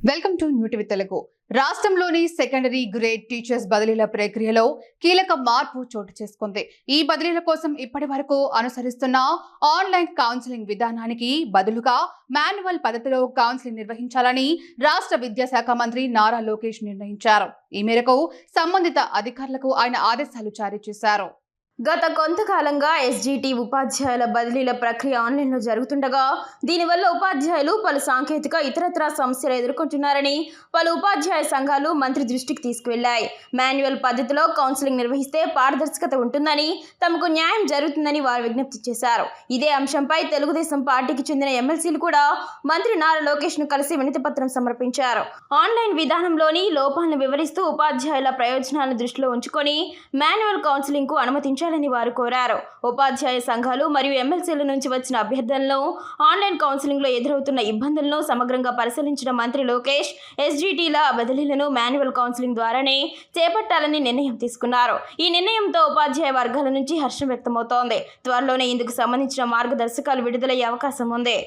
Welcome to new TV Telugu. రాష్ట్రంలోని secondary grade teachers బదిలీల ప్రక్రియలో కీలక మార్పు చోటు చేసుకుంది. ఈ బదిలీల కోసం ఇప్పటి వరకు అనుసరిస్తున్న ఆన్లైన్ కౌన్సిలింగ్ విధానానికి బదులుగా మాన్యువల్ పద్ధతిలో కౌన్సిలింగ్ నిర్వహించాలని రాష్ట్ర విద్యాశాఖ మంత్రి నారా లోకేష్ నిర్ణయించారు. ఈ మేరకు సంబంధిత అధికారులకు ఆయన ఆదేశాలు జారీ చేశారు. గత కొంతకాలంగా ఎస్జిటి ఉపాధ్యాయుల బదిలీల ప్రక్రియ ఆన్లైన్లో జరుగుతుండగా దీనివల్ల ఉపాధ్యాయులు పలు సాంకేతిక ఇతరత్రా సమస్యలు ఎదుర్కొంటున్నారని పలు ఉపాధ్యాయ సంఘాలు మంత్రి దృష్టికి తీసుకువెళ్లాయి. మాన్యువల్ పద్ధతిలో కౌన్సిలింగ్ నిర్వహిస్తే పారదర్శకత ఉంటుందని, తమకు న్యాయం జరుగుతుందని వారు విజ్ఞప్తి చేశారు. ఇదే అంశంపై తెలుగుదేశం పార్టీకి చెందిన ఎమ్మెల్సీలు కూడా మంత్రి నారా లోకేష్ ను కలిసి వినతి పత్రం సమర్పించారు. ఆన్లైన్ విధానంలోని లోపాలను వివరిస్తూ ఉపాధ్యాయుల ప్రయోజనాలను దృష్టిలో ఉంచుకొని మాన్యువల్ కౌన్సిలింగ్ కు అనుమతించారు వారు కోరారు. ఉపాధ్యాయ సంఘాలు మరియు ఎమ్మెల్సీల నుంచి వచ్చిన అభ్యర్థనలను, ఆన్లైన్ కౌన్సిలింగ్ లో ఎదురవుతున్న ఇబ్బందులను సమగ్రంగా పరిశీలించిన మంత్రి లోకేష్ ఎస్జిటిల బదిలీలను మాన్యువల్ కౌన్సిలింగ్ ద్వారానే చేపట్టాలని నిర్ణయం తీసుకున్నారు. ఈ నిర్ణయంతో ఉపాధ్యాయ వర్గాల నుంచి హర్షం వ్యక్తమవుతోంది. త్వరలోనే ఇందుకు సంబంధించిన మార్గదర్శకాలు విడుదలయ్యే అవకాశం ఉంది.